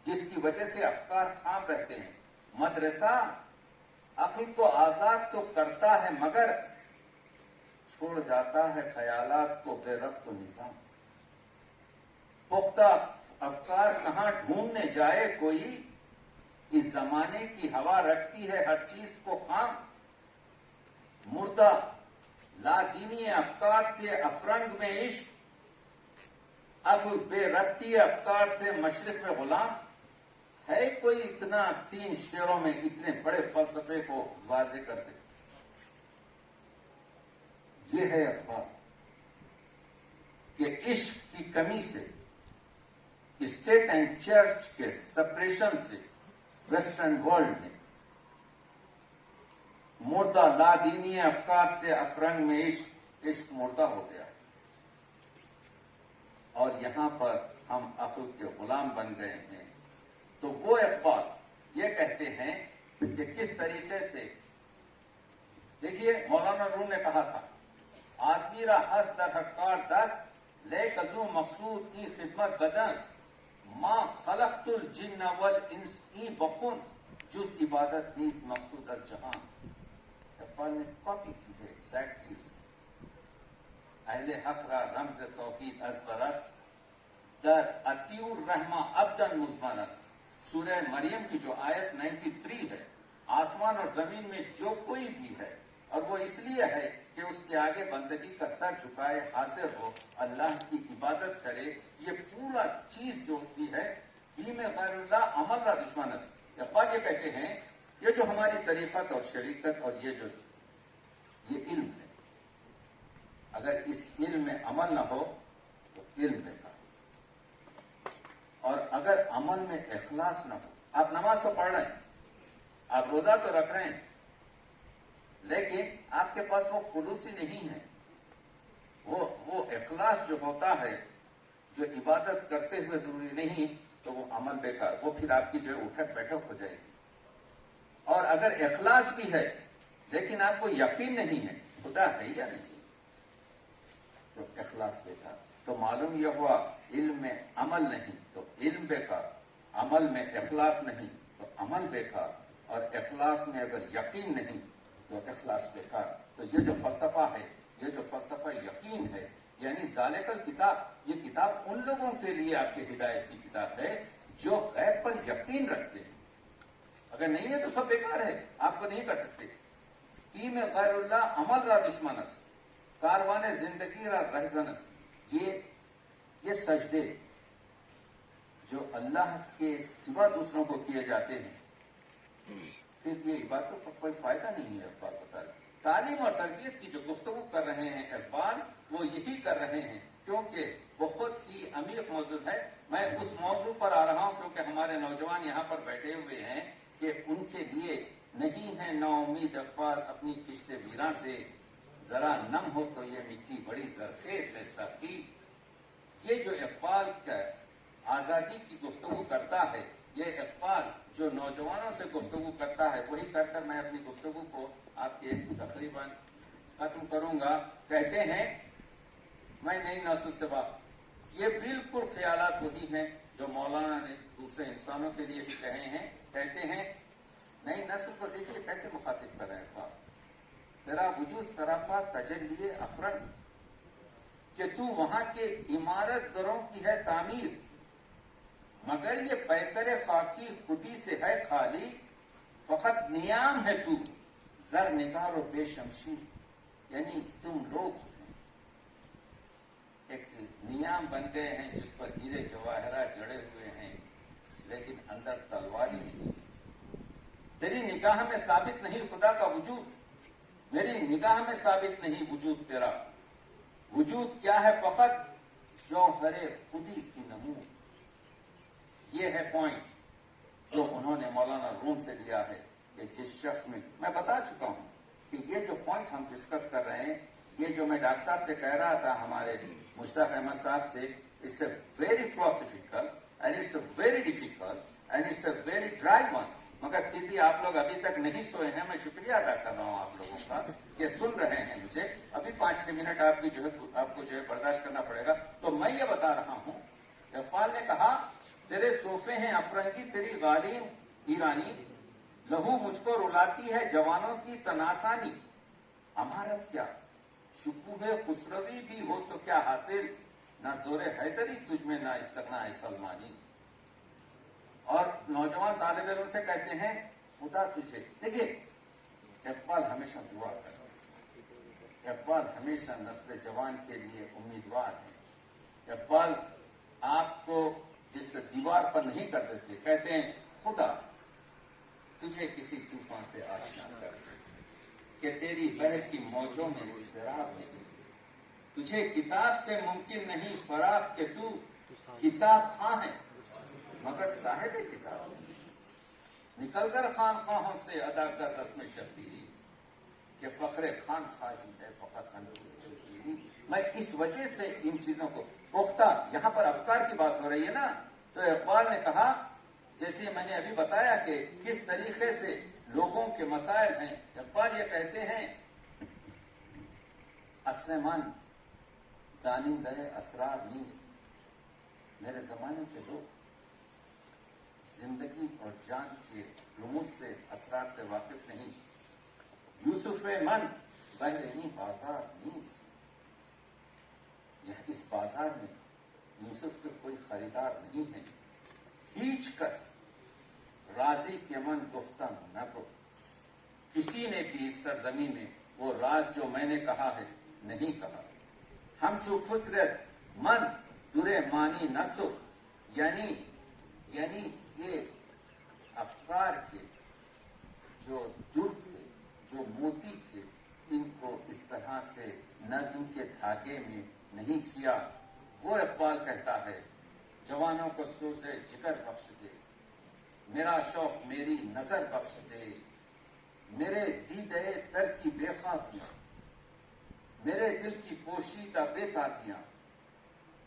جس کی وجہ سے افکار خام رہتے ہیں. مدرسہ عقل کو آزاد تو کرتا ہے مگر چھوڑ جاتا ہے خیالات کو بے ربط و نظام. پختہ افکار کہاں ڈھونڈنے جائے کوئی، اس زمانے کی ہوا رکھتی ہے ہر چیز کو خام. مردہ لادینی افکار سے افرنگ میں عشق، عقل بے ربطی افکار سے مشرق میں غلام. ہے کوئی اتنا 3 شعروں میں اتنے بڑے فلسفے کو واضح کر دے؟ یہ ہے اقبال کہ عشق کی کمی سے، اسٹیٹ اینڈ چرچ کے سپریشن سے ویسٹرن ورلڈ نے مردہ لادینی افکار سے افرنگ میں عشق مردہ ہو گیا، اور یہاں پر ہم عقل کے غلام بن گئے ہیں. تو وہ اقبال یہ کہتے ہیں کہ کس طریقے سے، دیکھیے مولانا روم نے کہا تھا آدمی را ہست در حقار دست لے کزو مقصود ای خدمت بدنس ما خلقت الجن والانس ای بخون جز عبادت نیز مقصود از جہان. اقبال نے کاپی کی ہے ایگزیکٹلی اس کی. اہل حق را رمز توحید از برس در اطیور رحمہ ابدن مزمنس. سورہ مریم کی جو آیت 93 ہے، آسمان اور زمین میں جو کوئی بھی ہے اور وہ اس لیے ہے کہ اس کے آگے بندگی کا سر جھکائے حاضر ہو، اللہ کی عبادت کرے. یہ پورا چیز جو ہوتی ہے دین غیر اللہ عمل را دشمنس. اقبال یہ کہتے ہیں یہ جو ہماری طریقت اور شریکت اور یہ علم ہے، اگر اس علم میں عمل نہ ہو تو علم بیکار. اور اگر عمل میں اخلاص نہ ہو، آپ نماز تو پڑھ رہے ہیں، آپ روزہ تو رکھ رہے ہیں، لیکن آپ کے پاس وہ خلوصی نہیں ہے، وہ اخلاص جو ہوتا ہے، جو عبادت کرتے ہوئے ضروری نہیں، تو وہ عمل بیکار، وہ پھر آپ کی جو ہے اٹھک بیٹھک ہو جائے گی. اور اگر اخلاص بھی ہے لیکن آپ کو یقین نہیں ہے خدا ہے یا نہیں تو اخلاص بیکار. تو معلوم یہ ہوا علم میں عمل نہیں تو علم بیکار, عمل میں اخلاص نہیں تو عمل بیکار, اور اخلاص میں اگر یقین نہیں تو اخلاص بیکار. تو یہ جو فلسفہ ہے, یہ جو فلسفہ یقین ہے, یعنی ذالک الکتاب, یہ کتاب ان لوگوں کے لیے آپ کی ہدایت کی کتاب ہے جو غیب پر یقین رکھتے ہیں. اگر نہیں ہے تو سب بیکار ہے, آپ کو نہیں کر سکتے. ٹیم غیر اللہ عمل را دشمنس, کاروان زندگی را رہزنس. یہ سجدے جو اللہ کے سوا دوسروں کو کیے جاتے ہیں, پھر یہ عبادت کا کوئی فائدہ نہیں ہے. اقبال بتا رہے تعلیم اور تربیت کی جو گفتگو کر رہے ہیں اقبال, وہ یہی کر رہے ہیں کیونکہ بہت ہی عمیق موضوع ہے. میں اس موضوع پر آ رہا ہوں کیونکہ ہمارے نوجوان یہاں پر بیٹھے ہوئے ہیں کہ ان کے لیے نہیں ہے نا امید اقبال اپنی کشت ویراں سے, ذرا نم ہو تو یہ مٹی بڑی زرخیز ہے سب کی. یہ جو اقبال کا آزادی کی گفتگو کرتا ہے, یہ اقبال جو نوجوانوں سے گفتگو کرتا ہے, وہی کر کر میں اپنی گفتگو کو آپ کے تقریباً ختم کروں گا. کہتے ہیں میں نئی نسل سے بات, یہ بالکل خیالات وہی ہیں جو مولانا نے دوسرے انسانوں کے لیے بھی کہے ہیں. کہتے ہیں نئی نسل کو دیکھیے کیسے مخاطب کر رہے ہیں. تیرا وجود سراپا تجلی افرن, کہ تو وہاں کے عمارت گروں کی ہے تعمیر, مگر یہ پیکر خاکی خودی سے ہے خالی. فقط نیام ہے تو زر نگار و بے شمشیر, یعنی تم لوگ ایک نیام بن گئے ہیں جس پر ہیرے جواہرات جڑے ہوئے ہیں لیکن اندر تلواری نہیں ہے. تیری نگاہ میں ثابت نہیں خدا کا وجود, میری نگاہ میں ثابت نہیں وجود تیرا. وجود کیا ہے فقط جوہر خودی کی نمود. یہ ہے پوائنٹ جو انہوں نے مولانا روم سے لیا ہے کہ جس شخص میں بتا چکا ہوں کہ یہ جو پوائنٹ ہم ڈسکس کر رہے ہیں, یہ جو میں ڈاکٹر صاحب سے کہہ رہا تھا ہمارے مشتاق احمد صاحب سے, it's a very philosophical and it's a very difficult and it's a very dry one. مگر پھر بھی آپ لوگ ابھی تک نہیں سوئے ہیں, میں شکریہ ادا کر رہا ہوں آپ لوگوں کا کہ سن رہے ہیں مجھے. ابھی 5-6 منٹ آپ کو جو ہے برداشت کرنا پڑے گا. تو میں یہ بتا رہا ہوں, اقبال نے کہا تیرے صوفے ہیں افرنگی تیری غالین ایرانی, لہو مجھ کو رلاتی ہے جوانوں کی تناسانی. امارت کیا شکوہ خسروی بھی ہو تو کیا حاصل, نہ زور حیدری تجھ میں نہ استغنا سلمانی. اور نوجوان طالب علم سے کہتے ہیں خدا تجھے. دیکھیے اقبال ہمیشہ دعا کرتا ہے, اقبال ہمیشہ نسل جوان کے لیے امیدوار ہے. اقبال آپ کو جس دیوار پر نہیں کر دیتے, کہتے ہیں خدا تجھے کسی طوفان سے آشنا کر دے کہ تیری بحر کی موجوں میں اضطراب نہیں. تجھے کتاب سے ممکن نہیں فراق کہ تو کتاب خواہ ہے مگر صاحب کتاب. نکل کر خان خواہوں سے ادا کر رسم شبیری کہ فخر خان خواہی ہے فقط شبیری. میں اس وجہ سے ان چیزوں کو پختہ, یہاں پر افکار کی بات ہو رہی ہے نا, تو اقبال نے کہا جیسے میں نے ابھی بتایا کہ کس طریقے سے لوگوں کے مسائل ہیں. اقبال یہ کہتے ہیں اسرمان دانندہ اسرار نیز, میرے زمانے کے لوگ زندگی اور جان کے رموز سے اسرار سے واقف نہیں. یوسف من بہرنی بازار نیز, یہ اس بازار میں یوسف کے کوئی خریدار نہیں ہے. ہیچ کس رازی کے من گفتم نہ گفت, کسی نے بھی اس سرزمین میں وہ راز جو میں نے کہا ہے نہیں کہا. ہم چو فکرت من درے مانی نصف, یعنی یہ افکار کے جو در تھے, جو موتی تھے, ان کو اس طرح سے نظم کے دھاگے میں نہیں کیا. وہ اقبال کہتا ہے جوانوں کو سوزے جگر بخش دے, میرا شوق میری نظر بخش دے, میرے دیدے تر کی بے خوابیاں, میرے دل کی پوشیدہ بے تابیاں,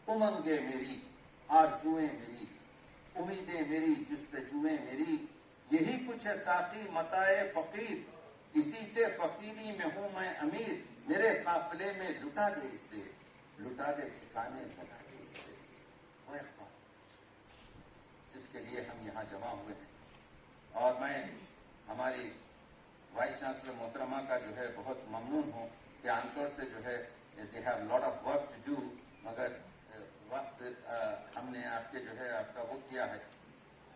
امنگیں میری آرزوئیں میری, امیدیں میری جستجوئیں میری, یہی کچھ ہے ساقی متاع فقیر، اسی سے فقیری میں ہوں میں امیر، میرے قافلے میں لٹا دے اسے، لٹا دے ٹھکانے لگا دے اسے۔ وہ اخبار جس کے لیے ہم یہاں جمع ہوئے ہیں، اور میں ہماری وائس چانسلر محترمہ کا جو ہے بہت ممنون ہوں کہ عام طور سے جو ہے they have lot of work to do, مگر وقت ہم نے آپ کے جو ہے آپ کا وہ کیا ہے۔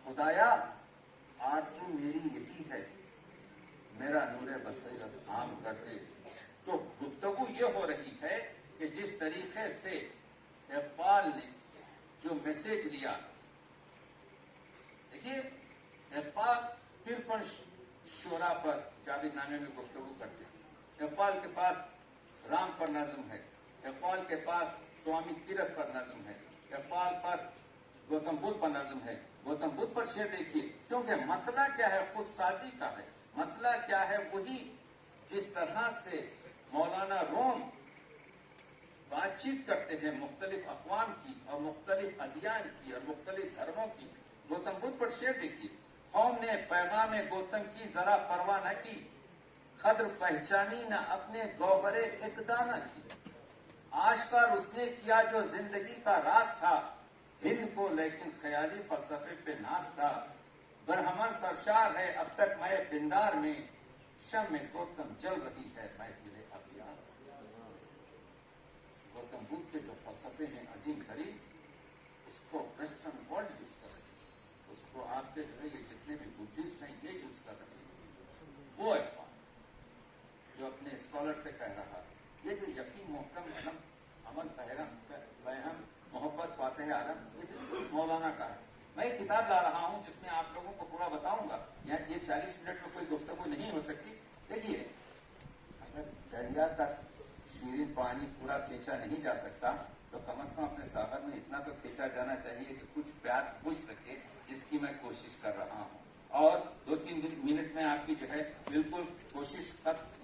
خدایا آرزو میری یہی ہے، میرا نور بصیرت عام کر دے۔ تو گفتگو یہ ہو رہی ہے کہ جس طریقے سے اقبال نے جو میسج لیا، دیکھیے اقبال 53 شعرا پر جاوید نامے میں گفتگو کرتے ہیں۔ اقبال کے پاس رام پر نظم ہے، اقبال کے پاس سوامی تیرتھ پر نظم ہے، اقبال پر گوتم بدھ پر نظم ہے۔ گوتم بدھ پر شعر دیکھیے، کیونکہ مسئلہ کیا ہے؟ خود سازی کا ہے۔ مسئلہ کیا ہے؟ وہی جس طرح سے مولانا روم بات چیت کرتے ہیں مختلف اقوام کی اور مختلف ادیان کی اور مختلف دھرموں کی۔ گوتم بدھ پر شعر دیکھیے، قوم نے پیغام گوتم کی ذرا پرواہ نہ کی، قدر پہچانی نہ اپنے گوہر اقدا نہ کی، آشکار اس نے کیا جو زندگی کا راز تھا، ہند کو لیکن خیالی فلسفے پہ ناز تھا، برہمن سرشار ہے اب تک میں پندار میں، شمع گوتم جل رہی ہے محفل ابیار۔ گوتم بدھ کے جو فلسفے ہیں عظیم ترین، اس کو ویسٹرن ورلڈ یوز کر رہی ہے، اس کو آپ کے جو ہے یہ جتنے بھی بدھسٹ ہیں یہ یوز کر رہے ہیں۔ وہ اقبال جو اپنے اسکالر سے کہہ رہا، یہ جو یقین محکم علم عمل فہم محبت فاتح عالم، یہ بالکل مولانا کا ہے۔ میں ایک کتاب لا رہا ہوں جس میں آپ لوگوں کو پورا بتاؤں گا، یہ 40 منٹ میں کوئی گفتگو نہیں ہو سکتی۔ دیکھیے اگر دریا کا شیرین پانی پورا سینچا نہیں جا سکتا تو کم از کم اپنے ساغر میں اتنا تو کھینچا جانا چاہیے کہ کچھ پیاس بجھ سکے، جس کی میں کوشش کر رہا ہوں۔ اور 2-3 منٹ میں آپ کی جو ہے بالکل کوشش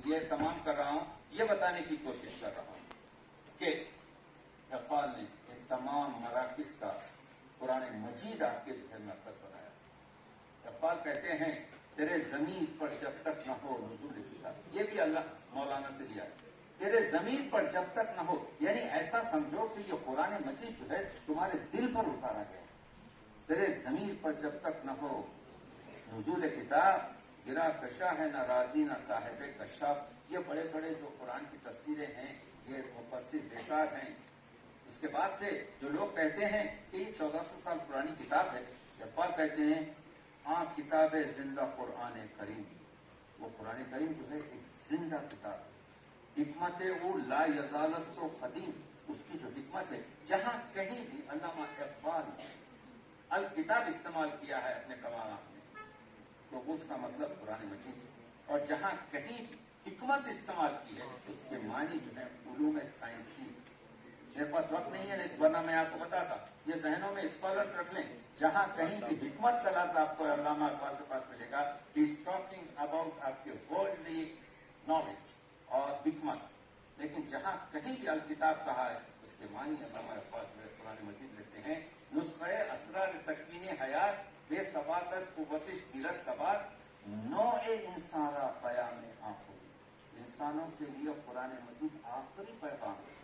یہ تمام کر رہا ہوں، یہ بتانے کی کوشش کر رہا ہوں کہ اقبال نے ان تمام مراکز کا قرآن مجید آپ کے جو ہے مرکز بنایا۔ اقبال کہتے ہیں تیرے ضمیر پر جب تک نہ ہو نزول کتاب، یہ بھی اللہ مولانا سے لیا، تیرے ضمیر پر جب تک نہ ہو، یعنی ایسا سمجھو کہ یہ قرآن مجید جو ہے تمہارے دل پر اتارا گیا، تیرے ضمیر پر جب تک نہ ہو نزول کتاب، گرا کشا ہے نہ راضی نہ صاحب کشاف۔ یہ بڑے بڑے جو قرآن کی تفسیریں ہیں یہ مفسر بیکار ہیں۔ اس کے بعد سے جو لوگ کہتے ہیں کہ یہ 1400 سال پرانی کتاب ہے، اقبال کہتے ہیں کتاب زندہ قرآن کریم، وہ قرآن کریم جو ہے ایک زندہ کتاب ہے، حکمت او لا یزالست و قدیم، اس کی جو حکمت ہے، جہاں کہیں بھی علامہ اقبال نے الکتاب استعمال کیا ہے اپنے کلامات میں تو اس کا مطلب قرآن مجید ہے، اور جہاں کہیں بھی حکمت استعمال کی ہے اس کے معنی جو ہے علوم سائنسی۔ میرے پاس وقت نہیں ہے ورنہ میں آپ کو بتاتا، یہ ذہنوں میں اسکالرس رکھ لیں، جہاں کہیں بھی حکمت کا لفظ آپ کو علامہ اقبال کے پاس ملے گا، ہی از ٹاکنگ اباؤٹ آپ کے ورلڈلی نالج اور حکمت، لیکن جہاں کہیں بھی الکتاب کہا ہے اس کے معنی علامہ اقبال جو ہے قرآن مجید لکھتے ہیں، نسخہ اسرار تکوین حیات بے ثبات از قوتش دیرت ثبات، نوع انسان را پیام آخری، انسانوں کے لیے قرآن مجید آخری پیغام ہے،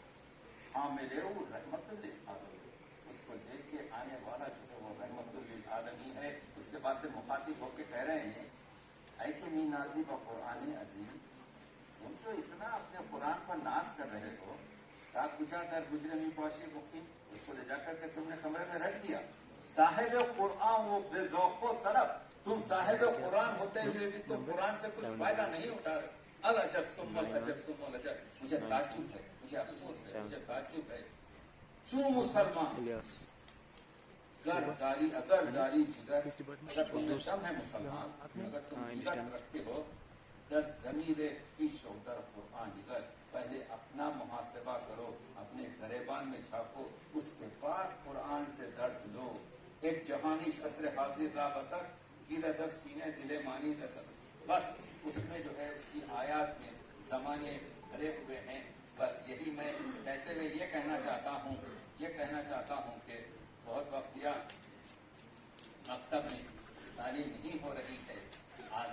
حامل او رحمت للعالمین، اس کو لے کے آنے والا جو ہے وہ رحمت للعالمین ہے۔ اس کے بعد سے مخاطب ہو کے کہہ رہے ہیں اے کہ می نازی و قرآن عظیم، تم جو اتنا اپنے قرآن پر ناز کر رہے ہو، تا کجا در گجرے میں پہنچے مقیم، اس کو لے جا کر کے تم نے کمرے میں رکھ دیا۔ صاحب قرآن وہ بے ذوق و طلب، تم صاحب قرآن ہوتے ہوئے بھی تم قرآن سے کچھ فائدہ نہیں اٹھا رہے۔ العجب ثم العجب ثم العجب، مجھے تعجب ہے، مجھے افسوس ہے، مجھے تعجب ہے، چوں مسلمان اگر داری جگر، اگر تم میں دم ہے مسلمان، اگر تم جگر رکھتے ہو، در ضمیر خویش و در قرآن نگر، پہلے اپنا محاسبہ کرو، اپنے گریبان میں جھانکو، اس کے بعد قرآن سے درس لو۔ ایک جہانی شسر حاضر را بسس، گیرہ دس سینے دل مانی دسس، بس اس میں جو ہے اس کی آیات میں زمانے بھرے ہوئے ہیں۔ بس یہی میں کہتے ہوئے یہ کہنا چاہتا ہوں کہ بہت وقت لیا، مکتب میں تعلیم نہیں ہو رہی ہے،